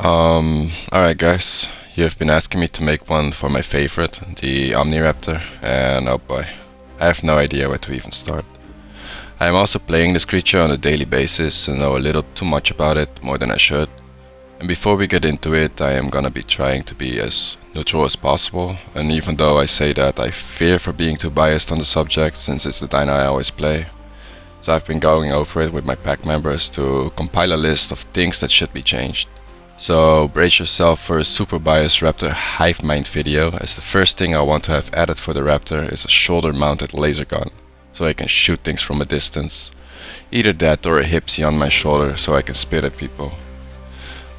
Alright guys, you've been asking me to make one for my favorite, the Omniraptor, and oh boy, I have no idea where to even start. I am also playing this creature on a daily basis and know a little too much about it, more than I should. And before we get into it, I am gonna be trying to be as neutral as possible, and even though I say that, I fear for being too biased on the subject since it's the dino I always play. So I've been going over it with my pack members to compile a list of things that should be changed. So brace yourself for a super biased Raptor hive mind video, as the first thing I want to have added for the Raptor is a shoulder mounted laser gun, so I can shoot things from a distance. Either that or a hipsy on my shoulder so I can spit at people.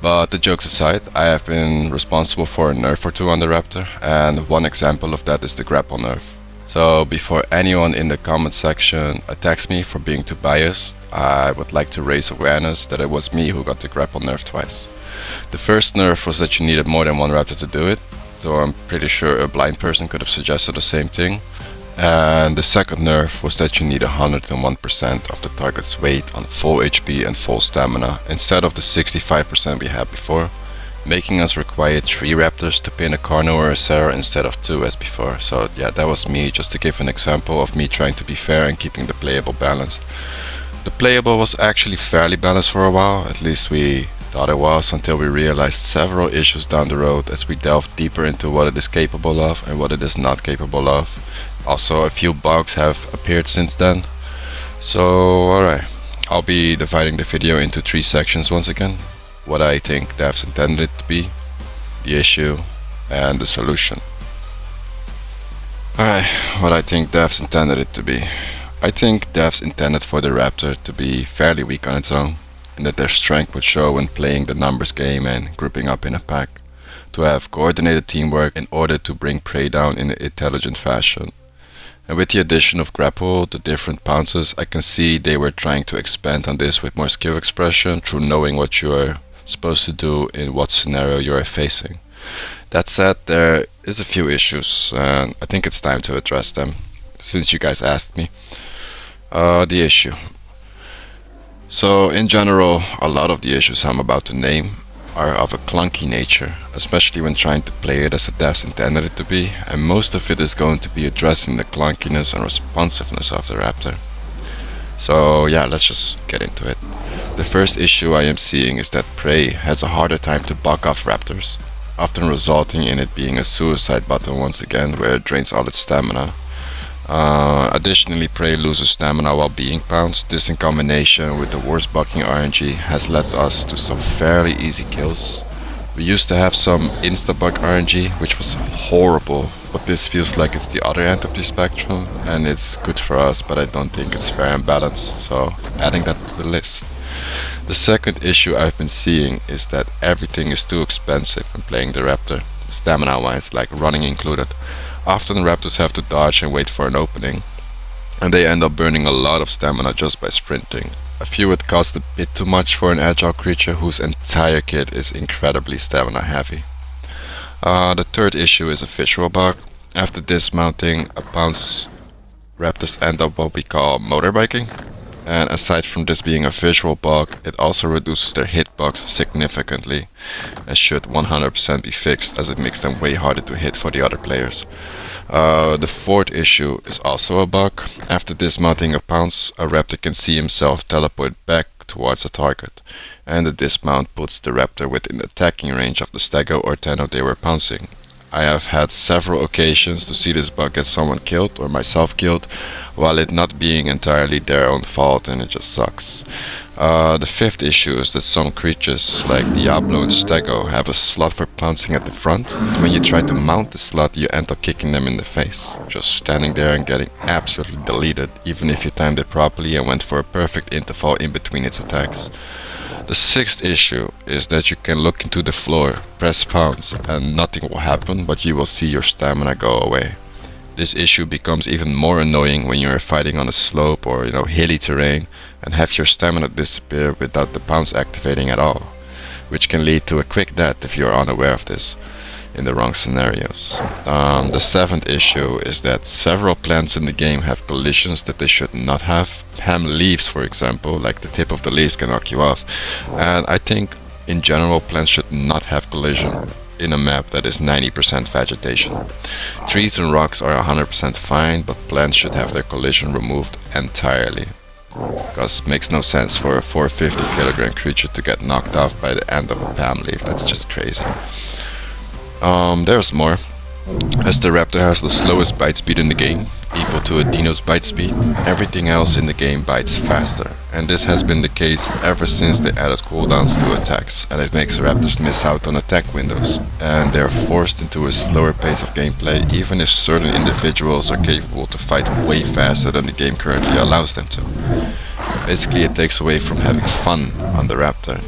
But the jokes aside, I have been responsible for a nerf or two on the Raptor, and one example of that is the grapple nerf. So before anyone in the comment section attacks me for being too biased, I would like to raise awareness that it was me who got the grapple nerf twice. The first nerf was that you needed more than one raptor to do it, so I'm pretty sure a blind person could have suggested the same thing. And the second nerf was that you need 101% of the target's weight on full HP and full stamina instead of the 65% we had before, making us require 3 raptors to pin a Carno or a Sarah instead of 2 as before. So yeah, that was me, just to give an example of me trying to be fair and keeping the playable balanced. The playable was actually fairly balanced for a while, at least we thought it was, until we realized several issues down the road as we delved deeper into what it is capable of and what it is not capable of. Also, a few bugs have appeared since then. So alright, I'll be dividing the video into 3 sections once again. What I think devs intended it to be, the issue, and the solution. Alright, what I think devs intended it to be. I think devs intended for the Raptor to be fairly weak on its own, and that their strength would show when playing the numbers game and grouping up in a pack, to have coordinated teamwork in order to bring prey down in an intelligent fashion. And with the addition of grapple, the different pounces, I can see they were trying to expand on this with more skill expression through knowing what you are supposed to do in what scenario you are facing. That said, there is a few issues, and I think it's time to address them, since you guys asked me. The issue. So in general, a lot of the issues I'm about to name are of a clunky nature, especially when trying to play it as the devs intended it to be, and most of it is going to be addressing the clunkiness and responsiveness of the Raptor. So yeah, let's just get into it. The first issue I am seeing is that prey has a harder time to buck off raptors, often resulting in it being a suicide button once again, where it drains all its stamina. Additionally, prey loses stamina while being pounced. This in combination with the worst bucking RNG has led us to some fairly easy kills. We used to have some insta-buck RNG, which was horrible, but this feels like it's the other end of the spectrum, and it's good for us, but I don't think it's fair and balanced, so adding that to the list. The second issue I've been seeing is that everything is too expensive when playing the Raptor, stamina wise, like running included. Often raptors have to dodge and wait for an opening, and they end up burning a lot of stamina just by sprinting. I feel it costs a bit too much for an agile creature whose entire kit is incredibly stamina heavy. The third issue is a visual bug. After dismounting a pounce, raptors end up what we call motorbiking. And aside from this being a visual bug, it also reduces their hitbox significantly, and should 100% be fixed, as it makes them way harder to hit for the other players. The fourth issue is also a bug. After dismounting a pounce, a raptor can see himself teleport back towards a target, and the dismount puts the raptor within attacking range of the stego or tenno they were pouncing. I have had several occasions to see this bug get someone killed or myself killed, while it not being entirely their own fault, and it just sucks. The fifth issue is that some creatures like Diablo and Stego have a slot for pouncing at the front. When you try to mount the slot, you end up kicking them in the face, just standing there and getting absolutely deleted, even if you timed it properly and went for a perfect interval in between its attacks. The sixth issue is that you can look into the floor, press pounce, and nothing will happen, but you will see your stamina go away. This issue becomes even more annoying when you are fighting on a slope or hilly terrain and have your stamina disappear without the pounce activating at all, which can lead to a quick death if you are unaware of this in the wrong scenarios. The seventh issue is that several plants in the game have collisions that they should not have. Ham leaves, for example, like the tip of the leaves can knock you off, and I think In general, plants should not have collision in a map that is 90% vegetation. Trees and rocks are 100% fine, but plants should have their collision removed entirely. Because it makes no sense for a 450 kilogram creature to get knocked off by the end of a palm leaf. That's just crazy. There's more. As the raptor has the slowest bite speed in the game, equal to a dino's bite speed, everything else in the game bites faster. And this has been the case ever since they added cooldowns to attacks, and it makes raptors miss out on attack windows, and they're forced into a slower pace of gameplay even if certain individuals are capable to fight way faster than the game currently allows them to. Basically, it takes away from having fun on the raptor,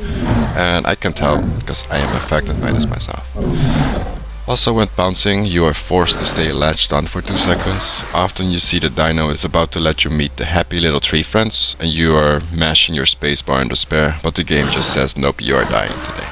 and I can tell because I am affected by this myself. Also, when bouncing, you are forced to stay latched on for 2 seconds. Often you see the dino is about to let you meet the happy little tree friends, and you are mashing your spacebar in despair, but the game just says nope, you are dying today.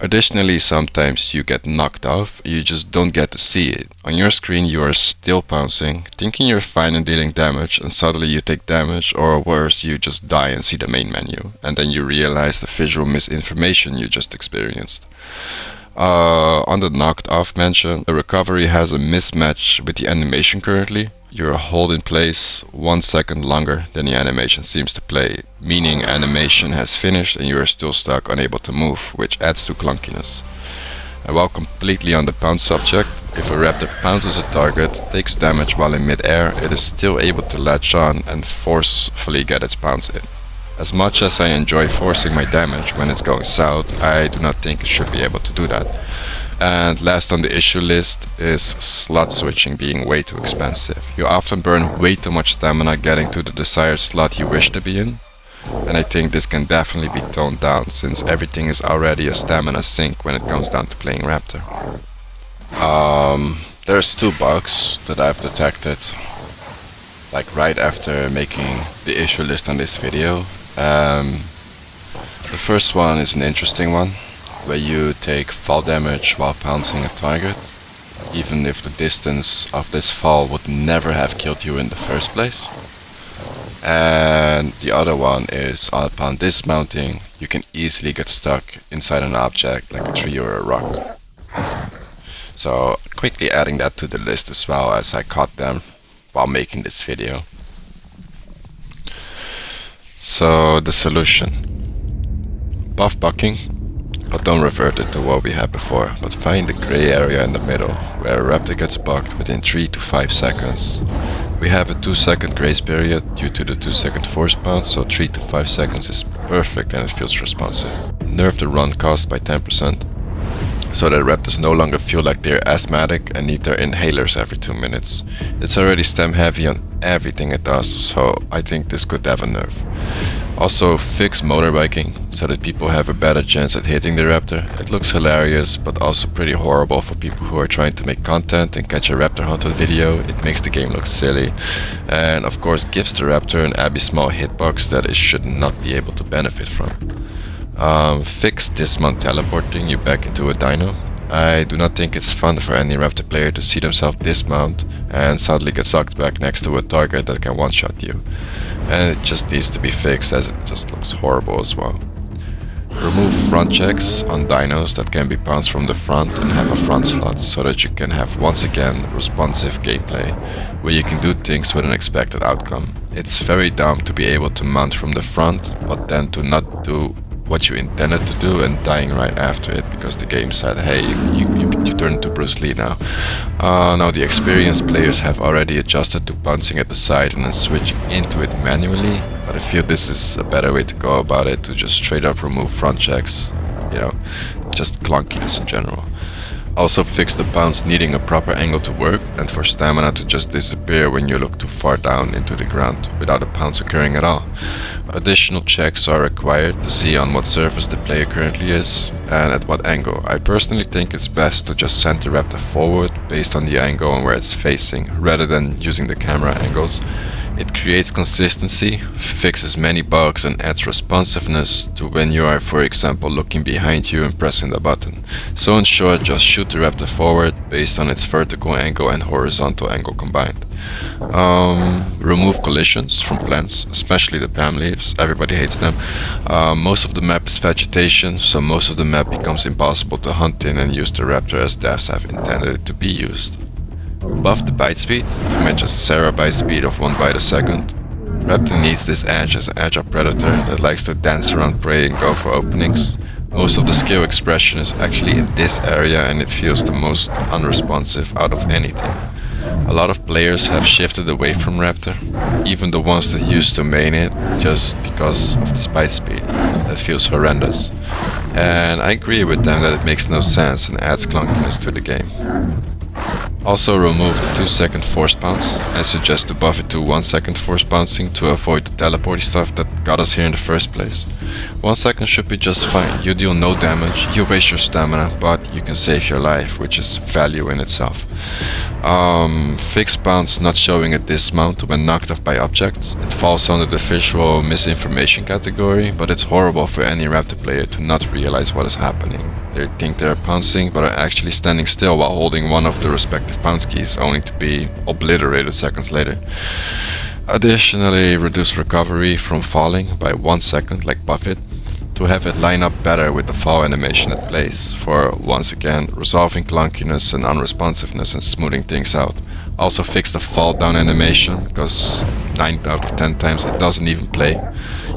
Additionally, sometimes you get knocked off, you just don't get to see it. On your screen you are still bouncing, thinking you're fine and dealing damage, and suddenly you take damage, or worse, you just die and see the main menu, and then you realize the visual misinformation you just experienced. On the knocked off mention, the recovery has a mismatch with the animation currently. You're held in place 1 second longer than the animation seems to play, meaning animation has finished and you are still stuck, unable to move, which adds to clunkiness. And while completely on the pounce subject, if a raptor pounces a target, takes damage while in mid-air, it is still able to latch on and forcefully get its pounce in. As much as I enjoy forcing my damage when it's going south, I do not think it should be able to do that. And last on the issue list is slot switching being way too expensive. You often burn way too much stamina getting to the desired slot you wish to be in, and I think this can definitely be toned down since everything is already a stamina sink when it comes down to playing raptor. There's 2 bugs that I've detected like right after making the issue list on this video. The first one is an interesting one, where you take fall damage while pouncing a target, even if the distance of this fall would never have killed you in the first place. And the other one is upon dismounting, you can easily get stuck inside an object like a tree or a rock. So quickly adding that to the list as well, as I caught them while making this video. So the solution: buff bucking, but don't revert it to what we had before, but find the gray area in the middle where a raptor gets bucked within 3 to 5 seconds. We have a 2-second grace period due to the 2-second force bounce, so 3 to 5 seconds is perfect and it feels responsive. Nerf the run cost by 10%, so that raptors no longer feel like they're asthmatic and need their inhalers every 2 minutes. It's already stem heavy on everything it does, so I think this could have a nerf. Also, fix motorbiking so that people have a better chance at hitting the raptor. It looks hilarious, but also pretty horrible for people who are trying to make content and catch a raptor hunted video. It makes the game look silly, and of course gives the raptor an abysmal hitbox that it should not be able to benefit from. Fix dismount teleporting you back into a dino. I do not think it's fun for any raptor player to see themselves dismount and suddenly get sucked back next to a target that can one-shot you. And it just needs to be fixed, as it just looks horrible as well. Remove front checks on dinos that can be pounced from the front and have a front slot, so that you can have once again responsive gameplay where you can do things with an expected outcome. It's very dumb to be able to mount from the front, but then to not do what you intended to do and dying right after it because the game said, hey, you turn into Bruce Lee now. Now the experienced players have already adjusted to bouncing at the side and then switching into it manually, but I feel this is a better way to go about it, to just straight up remove front checks, you know, just clunkiness in general. Also fix the pounce needing a proper angle to work, and for stamina to just disappear when you look too far down into the ground without a pounce occurring at all. Additional checks are required to see on what surface the player currently is and at what angle. I personally think it's best to just send the raptor forward based on the angle and where it's facing, rather than using the camera angles. It creates consistency, fixes many bugs, and adds responsiveness to when you are, for example, looking behind you and pressing the button. So in short, just shoot the raptor forward based on its vertical angle and horizontal angle combined. Remove collisions from plants, especially the palm leaves. Everybody hates them. Most of the map is vegetation, so most of the map becomes impossible to hunt in and use the raptor as devs have intended it to be used. Buff the bite speed to match a Sarah bite speed of 1 bite a second. Raptor needs this edge as an agile predator that likes to dance around prey and go for openings. Most of the skill expression is actually in this area and it feels the most unresponsive out of anything. A lot of players have shifted away from Raptor, even the ones that used to main it, just because of the bite speed. That feels horrendous. And I agree with them that it makes no sense and adds clunkiness to the game. Also remove the 2-second force bounce. I suggest to buff it to 1-second force bouncing to avoid the teleporty stuff that got us here in the first place. 1 second should be just fine. You deal no damage, you waste your stamina, but you can save your life, which is value in itself. Fix bounce not showing a dismount when knocked off by objects. It falls under the visual misinformation category, but it's horrible for any raptor player to not realize what is happening. They think they're pouncing, but are actually standing still while holding one of the respective pounce keys, only to be obliterated seconds later. Additionally, reduce recovery from falling by 1 second, like buff it, to have it line up better with the fall animation it plays, for once again resolving clunkiness and unresponsiveness and smoothing things out. Also fix the fall down animation, because 9 out of 10 times it doesn't even play.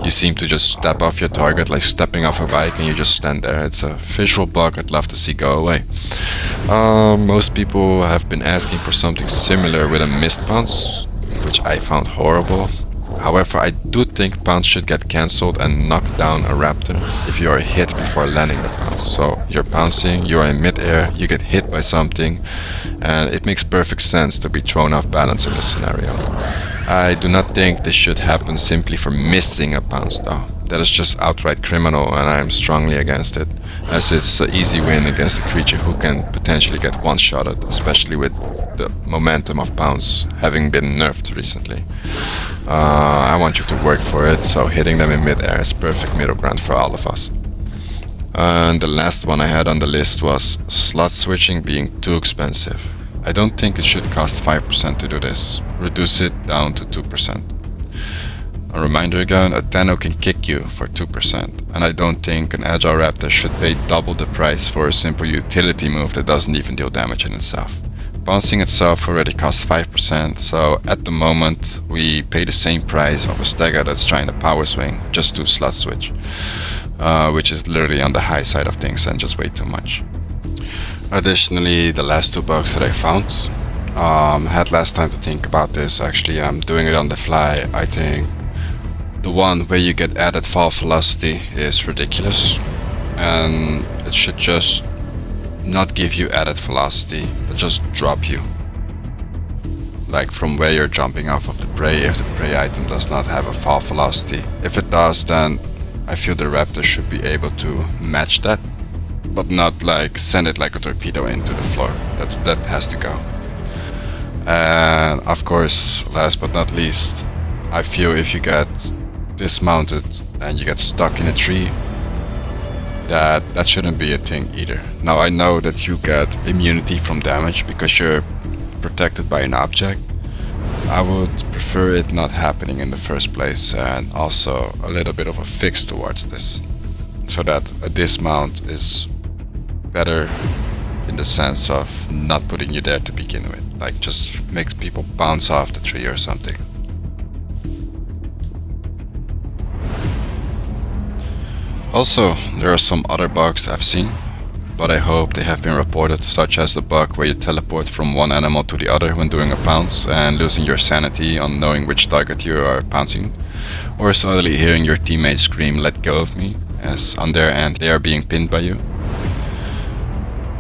You seem to just step off your target like stepping off a bike and you just stand there. It's a visual bug I'd love to see go away. Most people have been asking for something similar with a missed bounce, which I found horrible. However, I do think bounce should get cancelled and knock down a raptor if you are hit before landing the bounce. So you're bouncing, you are in mid-air, you get hit by something, and it makes perfect sense to be thrown off balance in this scenario. I do not think this should happen simply for missing a bounce though. That is just outright criminal and I am strongly against it, as it's an easy win against a creature who can potentially get one-shotted, especially with the momentum of bounce having been nerfed recently. I want you to work for it, so hitting them in mid-air is perfect middle ground for all of us. And the last one I had on the list was slot switching being too expensive. I don't think it should cost 5% to do this. Reduce it down to 2%. A reminder again, a Dano can kick you for 2%, and I don't think an Agile Raptor should pay double the price for a simple utility move that doesn't even deal damage in itself. Bouncing itself already costs 5%, so at the moment we pay the same price of a stagger that's trying to power swing just to slot switch, which is literally on the high side of things and just way too much. Additionally, the last 2 bugs that I found, had last time to think about this. Actually, I'm doing it on the fly. I think the one where you get added fall velocity is ridiculous, and it should just not give you added velocity, but just drop you. Like from where you're jumping off of the prey, if the prey item does not have a fall velocity. If it does, then I feel the raptor should be able to match that, but not like send it like a torpedo into the floor. That has to go. And of course, last but not least, I feel if you get dismounted and you get stuck in a tree, that shouldn't be a thing either. Now I know that you get immunity from damage because you're protected by an object. I would prefer it not happening in the first place, and also a little bit of a fix towards this, so that a dismount is better in the sense of not putting you there to begin with, like just makes people bounce off the tree or something. Also, there are some other bugs I've seen, but I hope they have been reported, such as the bug where you teleport from one animal to the other when doing a pounce and losing your sanity on knowing which target you are pouncing, or suddenly hearing your teammates scream "let go of me" as on their end they are being pinned by you.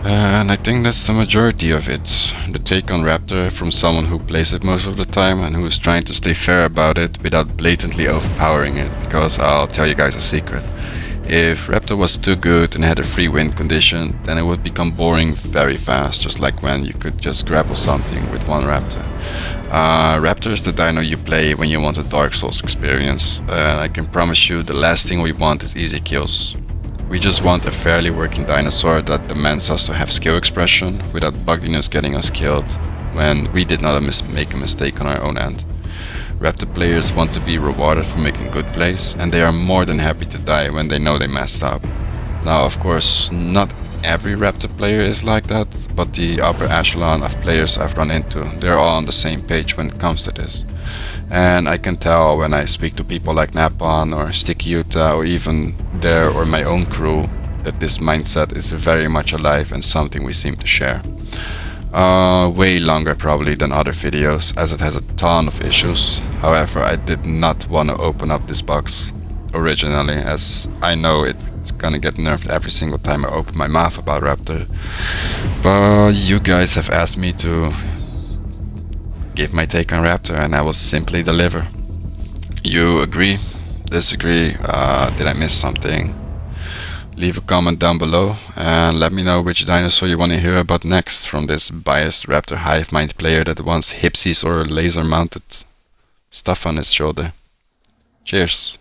And I think that's the majority of it. The take on Raptor from someone who plays it most of the time and who is trying to stay fair about it without blatantly overpowering it, because I'll tell you guys a secret. If Raptor was too good and had a free win condition, then it would become boring very fast, just like when you could just grapple something with one Raptor. Raptor is the dino you play when you want a Dark Souls experience, and I can promise you the last thing we want is easy kills. We just want a fairly working dinosaur that demands us to have skill expression without bugginess getting us killed, when we did not make a mistake on our own end. Raptor players want to be rewarded for making good plays, and they are more than happy to die when they know they messed up. Now, of course, not every Raptor player is like that, but the upper echelon of players I've run into, they're all on the same page when it comes to this. And I can tell when I speak to people like Napon or Sticky Utah or even their or my own crew that this mindset is very much alive and something we seem to share. Way longer probably than other videos, as it has a ton of issues. However, I did not want to open up this box originally, as I know it's gonna get nerfed every single time I open my mouth about Raptor. But you guys have asked me to give my take on Raptor, and I will simply deliver. You agree? Disagree? Did I miss something? Leave a comment down below and let me know which dinosaur you want to hear about next from this biased Raptor hive mind player that wants hipsies or laser mounted stuff on his shoulder. Cheers!